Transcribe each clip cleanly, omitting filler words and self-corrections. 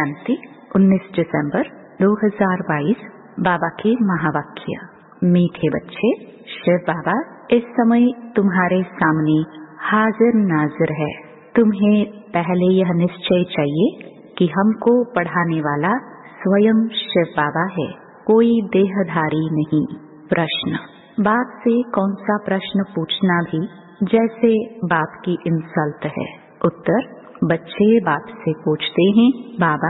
शांति 19 दिसंबर 2022। बाबा के महावाक्य। मीठे बच्चे, शिव बाबा इस समय तुम्हारे सामने हाजिर नाजिर है। तुम्हें पहले यह निश्चय चाहिए कि हमको पढ़ाने वाला स्वयं शिव बाबा है, कोई देहधारी नहीं। प्रश्न। बाप से कौन सा प्रश्न पूछना भी जैसे बाप की इंसल्ट है। उत्तर। बच्चे बाप से पूछते हैं, बाबा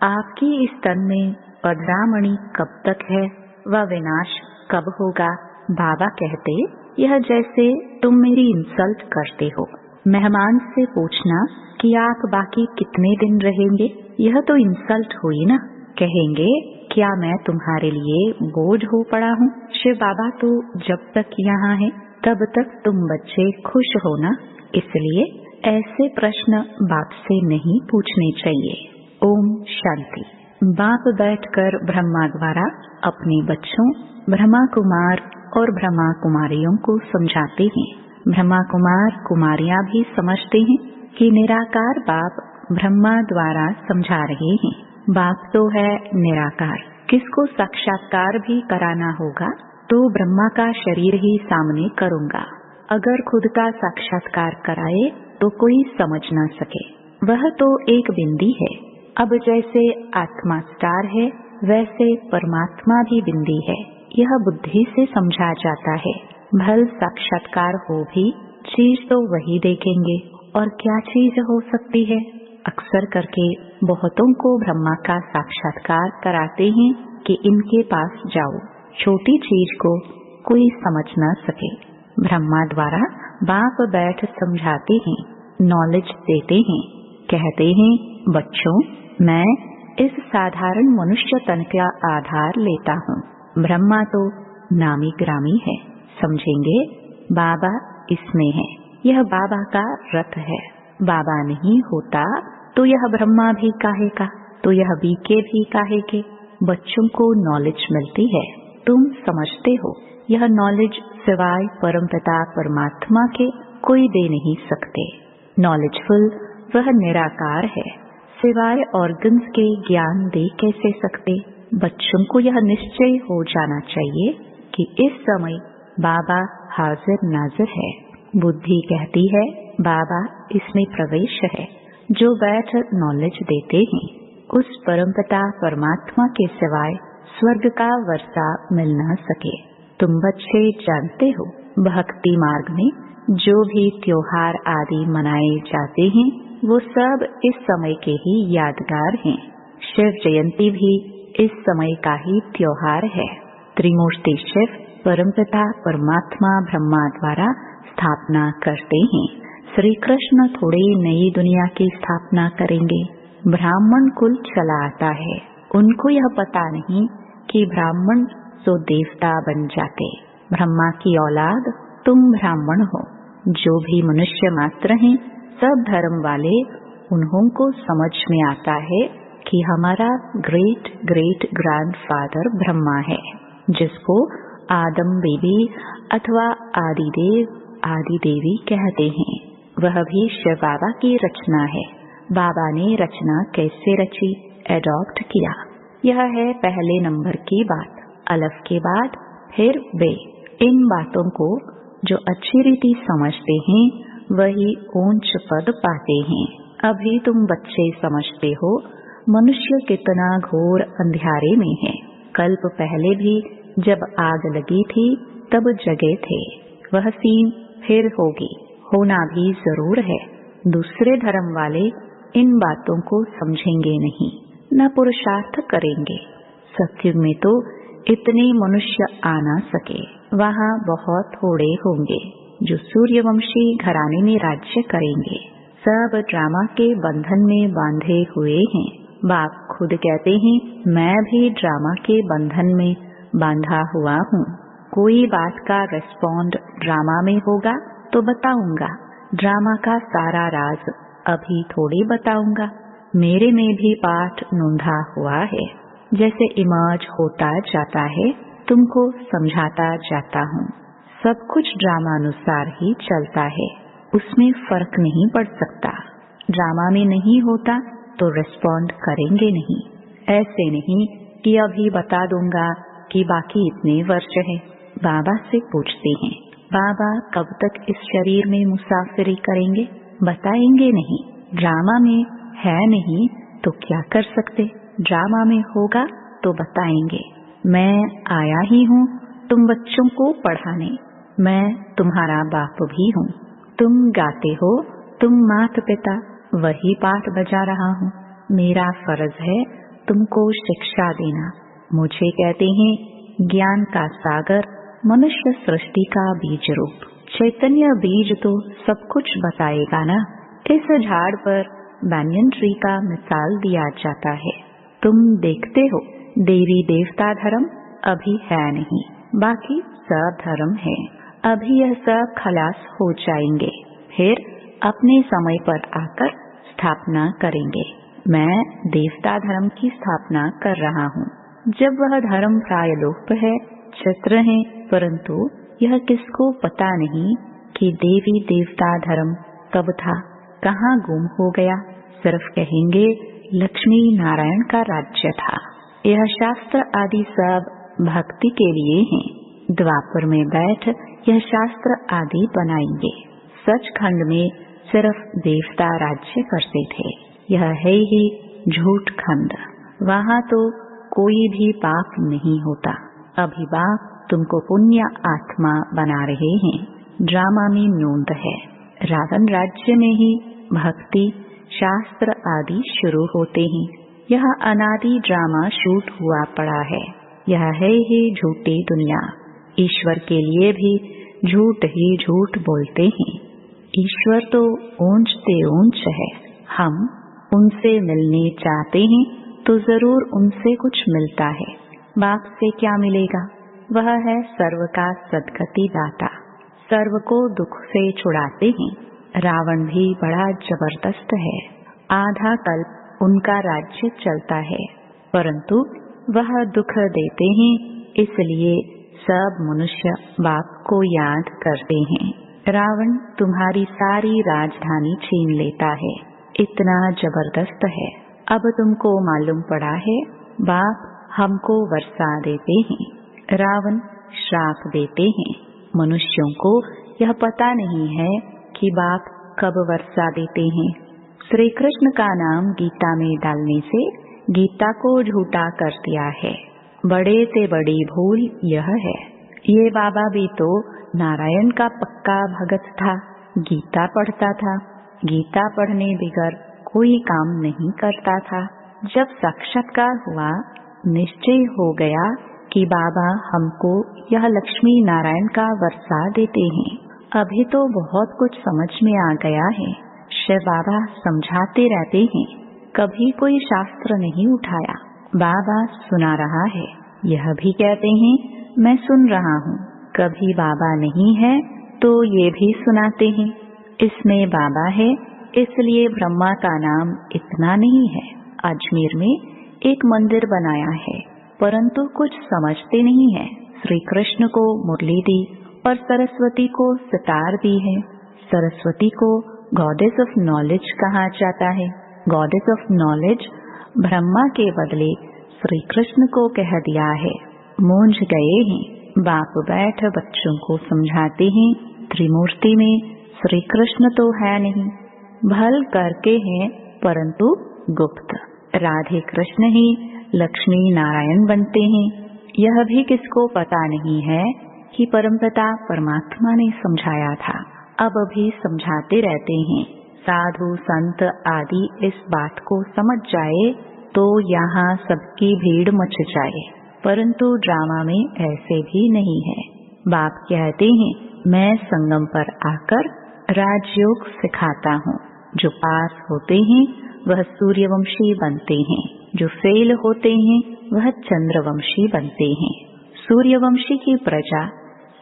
आपकी इस तन में पधरामणि कब तक है, वह विनाश कब होगा। बाबा कहते, यह जैसे तुम मेरी इंसल्ट करते हो। मेहमान से पूछना कि आप बाकी कितने दिन रहेंगे, यह तो इंसल्ट हुई ना। कहेंगे, क्या मैं तुम्हारे लिए बोझ हो पड़ा हूँ। शिव बाबा तो जब तक यहाँ है तब तक तुम बच्चे खुश हो ना, इसलिए ऐसे प्रश्न बाप से नहीं पूछने चाहिए। ओम शांति। बाप बैठकर ब्रह्मा द्वारा अपने बच्चों ब्रह्मा कुमार और ब्रह्मा कुमारियों को समझाते हैं। ब्रह्मा कुमार कुमारियां भी समझते हैं कि निराकार बाप ब्रह्मा द्वारा समझा रहे हैं। बाप तो है निराकार, किसको साक्षात्कार भी कराना होगा तो ब्रह्मा का शरीर ही सामने करूंगा। अगर खुद का साक्षात्कार कराए तो कोई समझ ना सके, वह तो एक बिंदी है। अब जैसे आत्मा स्टार है वैसे परमात्मा भी बिंदी है, यह बुद्धि से समझा जाता है। भल साक्षात्कार हो भी चीज तो वही देखेंगे, और क्या चीज हो सकती है। अक्सर करके बहुतों को ब्रह्मा का साक्षात्कार कराते हैं कि इनके पास जाओ, छोटी चीज को कोई समझ न सके। ब्रह्मा द्वारा बाप बैठ समझाते हैं, नॉलेज देते हैं, कहते हैं, बच्चों मैं इस साधारण मनुष्य तन का आधार लेता हूँ। ब्रह्मा तो नामी ग्रामी है, समझेंगे बाबा इसमें है, यह बाबा का रथ है। बाबा नहीं होता तो यह ब्रह्मा भी काहे का, तो यह बीके भी काहे के। बच्चों को नॉलेज मिलती है, तुम समझते हो। यह नॉलेज सिवाय परमपिता परमात्मा के कोई दे नहीं सकते। नॉलेजफुल वह निराकार है, सिवाय ऑर्गन्स के ज्ञान दे कैसे सकते। बच्चों को यह निश्चय हो जाना चाहिए कि इस समय बाबा हाजिर नाजिर है। बुद्धि कहती है बाबा इसमें प्रवेश है। जो बैठ नॉलेज देते हैं उस परमपिता परमात्मा के सिवाय स्वर्ग का वर्षा मिल न सके। तुम बच्चे जानते हो, भक्ति मार्ग में जो भी त्योहार आदि मनाए जाते हैं वो सब इस समय के ही यादगार हैं। शिव जयंती भी इस समय का ही त्योहार है। त्रिमूर्ति शिव परमपिता परमात्मा ब्रह्मा द्वारा स्थापना करते हैं। श्री कृष्ण थोड़ी नई दुनिया की स्थापना करेंगे। ब्राह्मण कुल चला आता है, उनको यह पता नहीं कि ब्राह्मण तो देवता बन जाते। ब्रह्मा की औलाद तुम ब्राह्मण हो। जो भी मनुष्य मात्र हैं सब धर्म वाले, उन्हों को समझ में आता है कि हमारा ग्रेट ग्रेट ग्रैंडफादर ब्रह्मा है, जिसको आदम बेबी अथवा आदिदेव आदि देवी कहते हैं। वह भी शिव बाबा की रचना है। बाबा ने रचना कैसे रची, एडॉप्ट किया। यह है पहले नंबर की बात। अलफ के बाद फिर बे। इन बातों को जो अच्छी रीति समझते हैं वही ऊंच पद पाते हैं। अभी तुम बच्चे समझते हो मनुष्य कितना घोर अंधियारे में है। कल्प पहले भी जब आग लगी थी तब जगे थे, वह सीन फिर होगी, होना भी जरूर है। दूसरे धर्म वाले इन बातों को समझेंगे नहीं, न पुरुषार्थ करेंगे। सत्युग में तो इतने मनुष्य आ ना सके, वहाँ बहुत थोड़े होंगे जो सूर्यवंशी घराने में राज्य करेंगे। सब ड्रामा के बंधन में बांधे हुए हैं। बाप खुद कहते हैं मैं भी ड्रामा के बंधन में बांधा हुआ हूँ। कोई बात का रेस्पॉन्ड ड्रामा में होगा तो बताऊंगा। ड्रामा का सारा राज अभी थोड़ी बताऊंगा। मेरे में भी पाठ नोंधा हुआ है। जैसे इमर्ज होता जाता है तुमको समझाता जाता हूँ। सब कुछ ड्रामानुसार ही चलता है, उसमें फर्क नहीं पड़ सकता। ड्रामा में नहीं होता तो रिस्पॉन्ड करेंगे नहीं। ऐसे नहीं कि अभी बता दूंगा कि बाकी इतने वर्ष है। बाबा से पूछते हैं, बाबा कब तक इस शरीर में मुसाफिरी करेंगे? बताएंगे नहीं। ड्रामा में है नहीं तो क्या कर सकते? ड्रामा में होगा तो बताएंगे। मैं आया ही हूँ तुम बच्चों को पढ़ाने। मैं तुम्हारा बाप भी हूँ। तुम गाते हो, तुम माता पिता, वही पाठ बजा रहा हूँ। मेरा फर्ज है तुमको शिक्षा देना। मुझे कहते हैं ज्ञान का सागर, मनुष्य सृष्टि का बीज रूप। चैतन्य बीज तो सब कुछ बताएगा ना। इस झाड़ पर बैनियन ट्री का मिसाल दिया जाता है। तुम देखते हो देवी देवता धर्म अभी है नहीं, बाकी सब धर्म है। अभी यह सब खलास हो जाएंगे, फिर अपने समय पर आकर स्थापना करेंगे। मैं देवता धर्म की स्थापना कर रहा हूँ। जब वह धर्म प्रायलोप है, छत्र है, परंतु यह किसको पता नहीं कि देवी देवता धर्म कब था, कहाँ गुम हो गया। सिर्फ कहेंगे लक्ष्मी नारायण का राज्य था। यह शास्त्र आदि सब भक्ति के लिए हैं। द्वापर में बैठ यह शास्त्र आदि बनाएंगे। सचखंड में सिर्फ देवता राज्य करते थे। यह है ही झूठ खंड। वहाँ तो कोई भी पाप नहीं होता। अभी बाप तुमको पुण्य आत्मा बना रहे हैं। ड्रामा में नोंद है। रावण राज्य में ही भक्ति शास्त्र आदि शुरू होते हैं। यह अनादि ड्रामा शूट हुआ पड़ा है। यह है ही झूठी दुनिया। ईश्वर के लिए भी झूठ ही झूठ बोलते हैं। ईश्वर तो ऊंच से ऊंच है। हम उनसे मिलने चाहते हैं तो जरूर उनसे कुछ मिलता है। बाप से क्या मिलेगा? वह है सर्व का सद्गति दाता। सर्व को दुख से छुड़ाते हैं। रावण भी बड़ा जबरदस्त है। आधा कल्प उनका राज्य चलता है, परंतु वह दुख देते हैं, इसलिए सब मनुष्य बाप को याद करते हैं। रावण तुम्हारी सारी राजधानी छीन लेता है। इतना जबरदस्त है। अब तुमको मालूम पड़ा है बाप हमको वर्षा देते हैं, रावण श्राप देते हैं। मनुष्यों को यह पता नहीं है कि बाप कब वर्षा देते हैं। श्री कृष्ण का नाम गीता में डालने से गीता को झूठा कर दिया है। बड़े से बड़ी भूल यह है। ये बाबा भी तो नारायण का पक्का भगत था। गीता पढ़ता था। गीता पढ़ने बगैर कोई काम नहीं करता था। जब साक्षात्कार हुआ, निश्चय हो गया कि बाबा हमको यह लक्ष्मी नारायण का वर्षा देते हैं। अभी तो बहुत कुछ समझ में आ गया है। शिव बाबा समझाते रहते हैं। कभी कोई शास्त्र नहीं उठाया। बाबा सुना रहा है। यह भी कहते हैं मैं सुन रहा हूँ। कभी बाबा नहीं है तो ये भी सुनाते हैं। इसमें बाबा है, इसलिए ब्रह्मा का नाम इतना नहीं है। अजमेर में एक मंदिर बनाया है, परंतु कुछ समझते नहीं है। श्री कृष्ण को मुरली दी और सरस्वती को सितार दी है। सरस्वती को गॉडेस ऑफ नॉलेज कहा जाता है। गॉडेस ऑफ नॉलेज ब्रह्मा के बदले श्री कृष्ण को कह दिया है। मूंझ गए हैं। बाप बैठ बच्चों को समझाते हैं त्रिमूर्ति में श्री कृष्ण तो है नहीं, भल करके हैं परंतु गुप्त। राधे कृष्ण ही लक्ष्मी नारायण बनते हैं। यह भी किसको पता नहीं है कि परमपिता परमात्मा ने समझाया था। अब भी समझाते रहते हैं। साधु संत आदि इस बात को समझ जाए तो यहाँ सबकी भीड़ मच जाए, परंतु ड्रामा में ऐसे भी नहीं है। बाप कहते हैं मैं संगम पर आकर राजयोग सिखाता हूँ। जो पास होते हैं वह सूर्यवंशी बनते हैं, जो फेल होते हैं वह चंद्रवंशी बनते हैं। सूर्यवंशी की प्रजा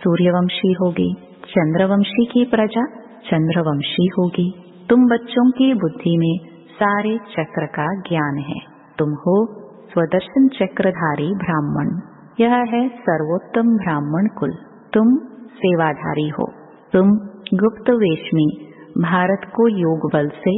सूर्यवंशी होगी, चंद्रवंशी की प्रजा चंद्रवंशी होगी। तुम बच्चों की बुद्धि में सारे चक्र का ज्ञान है। तुम हो स्वदर्शन चक्रधारी ब्राह्मण। यह है सर्वोत्तम ब्राह्मण कुल। तुम सेवाधारी हो। तुम गुप्त वेश में भारत को योग बल से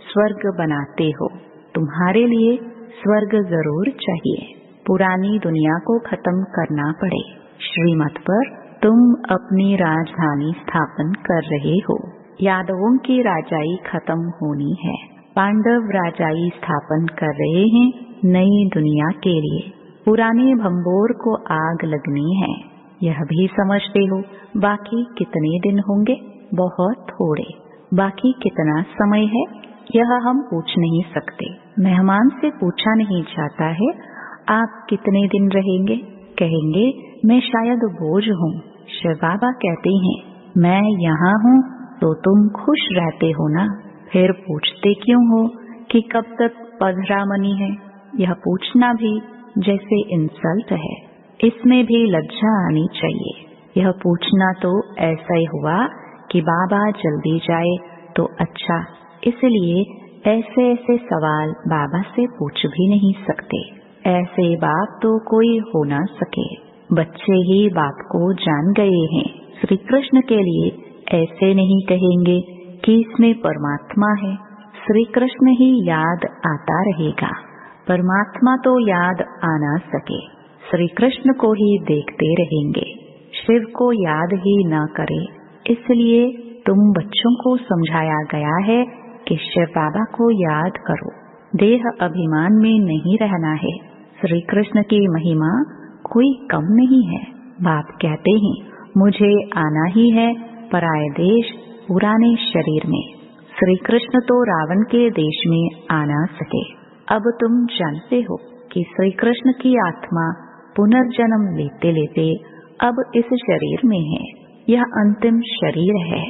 स्वर्ग बनाते हो। तुम्हारे लिए स्वर्ग जरूर चाहिए। पुरानी दुनिया को खत्म करना पड़े। श्रीमत पर तुम अपनी राजधानी स्थापन कर रहे हो। यादवों की राजाई खत्म होनी है। पांडव राजाई स्थापन कर रहे हैं नई दुनिया के लिए। पुराने भंबोर को आग लगनी है, यह भी समझते हो। बाकी कितने दिन होंगे? बहुत थोड़े। बाकी कितना समय है, यह हम पूछ नहीं सकते। मेहमान से पूछा नहीं जाता है आप कितने दिन रहेंगे। कहेंगे मैं शायद बोझ हूँ। शिव बाबा कहते हैं मैं यहाँ हूँ तो तुम खुश रहते हो ना, फिर पूछते क्यों हो कि कब तक पधरामनी है। यह पूछना भी जैसे इंसल्ट है। इसमें भी लज्जा आनी चाहिए। यह पूछना तो ऐसा ही हुआ कि बाबा जल्दी जाए तो अच्छा, इसलिए ऐसे ऐसे सवाल बाबा से पूछ भी नहीं सकते। ऐसे बाप तो कोई हो ना सके। बच्चे ही बाप को जान गए हैं। श्री कृष्ण के लिए ऐसे नहीं कहेंगे कि इसमें परमात्मा है। श्री कृष्ण ही याद आता रहेगा। परमात्मा तो याद आ ना सके। श्री कृष्ण को ही देखते रहेंगे। शिव को याद ही न करे। इसलिए तुम बच्चों को समझाया गया है कि शिव बाबा को याद करो। देह अभिमान में नहीं रहना है। श्री कृष्ण की महिमा कोई कम नहीं है। बाप कहते हैं मुझे आना ही है पराये देश पुराने शरीर में। श्री कृष्ण तो रावण के देश में आना सके। अब तुम जानते हो कि श्री कृष्ण की आत्मा पुनर्जन्म लेते लेते अब इस शरीर में है। यह अंतिम शरीर है।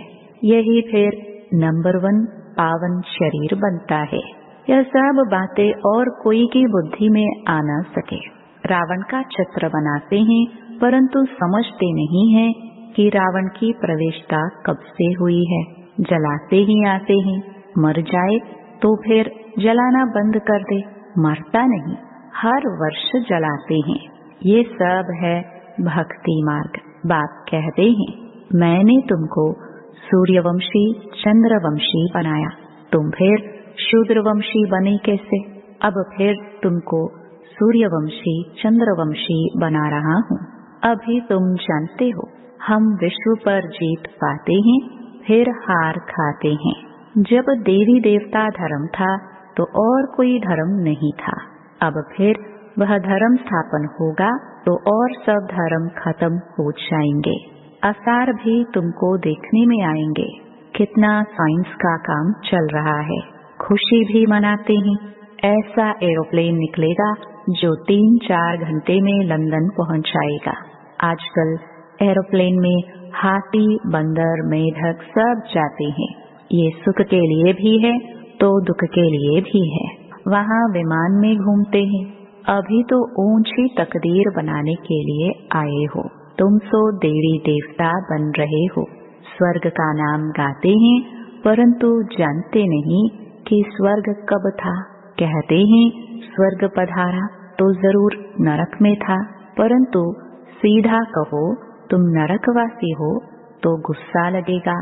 यही फिर नंबर 1 पावन शरीर बनता है। यह सब बातें और कोई की बुद्धि में आ न सके। रावण का चित्र बनाते हैं परंतु समझते नहीं है कि रावण की प्रवेशता कब से हुई है। जलाते ही आते हैं। मर जाए तो फिर जलाना बंद कर दे। मरता नहीं, हर वर्ष जलाते हैं। ये सब है भक्ति मार्ग। बाप कहते हैं मैंने तुमको सूर्यवंशी चंद्रवंशी बनाया, तुम फिर शूद्रवंशी बने कैसे? अब फिर तुमको सूर्यवंशी चंद्रवंशी बना रहा हूँ। अभी तुम जानते हो हम विश्व पर जीत पाते हैं फिर हार खाते हैं। जब देवी देवता धर्म था तो और कोई धर्म नहीं था। अब फिर वह धर्म स्थापन होगा तो और सब धर्म खत्म हो जाएंगे। आसार भी तुमको देखने में आएंगे। कितना साइंस का काम चल रहा है। खुशी भी मनाते हैं। ऐसा एरोप्लेन निकलेगा जो 3-4 घंटे में लंदन पहुंच जाएगा। आजकल एरोप्लेन में हाथी बंदर मेढक सब जाते हैं। ये सुख के लिए भी है तो दुख के लिए भी है। वहाँ विमान में घूमते हैं। अभी तो ऊंची तकदीर बनाने के लिए आए हो। तुम सो देवी देवता बन रहे हो। स्वर्ग का नाम गाते हैं परंतु जानते नहीं कि स्वर्ग कब था। कहते हैं स्वर्ग पधारा तो जरूर नरक में था, परंतु सीधा कहो तुम नरकवासी हो तो गुस्सा लगेगा।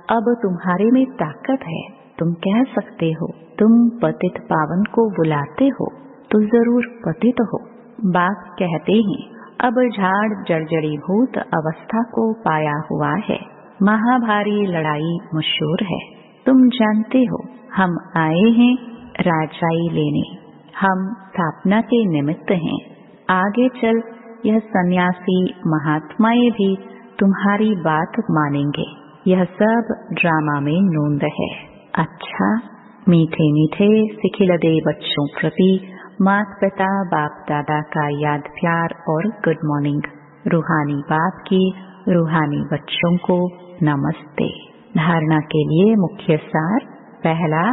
अब तुम्हारे में ताकत है, तुम कह सकते हो। तुम पतित पावन को बुलाते हो तो जरूर पतित हो। बाप कहते हैं अब झाड़ जर्जरीभूत अवस्था को पाया हुआ है। महाभारी लड़ाई मशहूर है। तुम जानते हो हम आए हैं राजाई लेने। हम स्थापना के निमित्त हैं। आगे चल यह सन्यासी महात्माएं भी तुम्हारी बात मानेंगे। यह सब ड्रामा में नोंद है। अच्छा, मीठे मीठे सिखिलदे बच्चों प्रति माता पिता बाप दादा का याद प्यार और गुड मॉर्निंग। रूहानी बाप की रूहानी बच्चों को नमस्ते। धारणा के लिए मुख्य सार। पहला,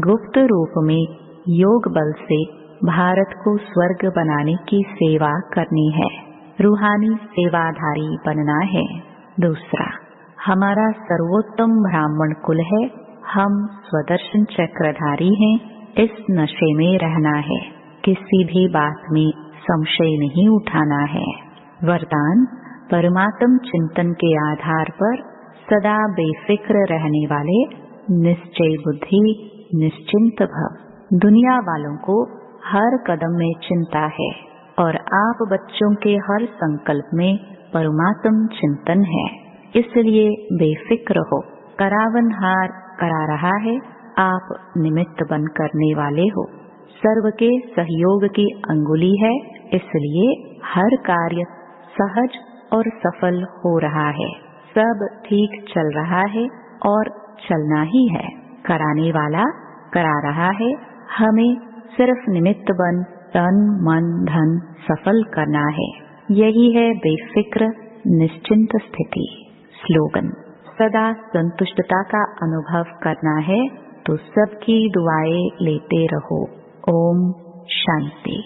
गुप्त रूप में योग बल से भारत को स्वर्ग बनाने की सेवा करनी है। रूहानी सेवाधारी बनना है। दूसरा, हमारा सर्वोत्तम ब्राह्मण कुल है। हम स्वदर्शन चक्रधारी हैं। इस नशे में रहना है। किसी भी बात में संशय नहीं उठाना है। वरदान, परमात्म चिंतन के आधार पर सदा बेफिक्र रहने वाले निश्चय बुद्धि निश्चिंत भव। दुनिया वालों को हर कदम में चिंता है और आप बच्चों के हर संकल्प में परमात्म चिंतन है, इसलिए बेफिक्र हो। करावनहार करा रहा है, आप निमित्त बन करने वाले हो। सर्व के सहयोग की अंगुली है, इसलिए हर कार्य सहज और सफल हो रहा है। सब ठीक चल रहा है और चलना ही है। कराने वाला करा रहा है, हमें सिर्फ निमित्त बन तन मन धन सफल करना है। यही है बेफिक्र निश्चिंत स्थिति। स्लोगन: सदा संतुष्टता का अनुभव करना है तो सबकी दुआएं लेते रहो। ओम शांति।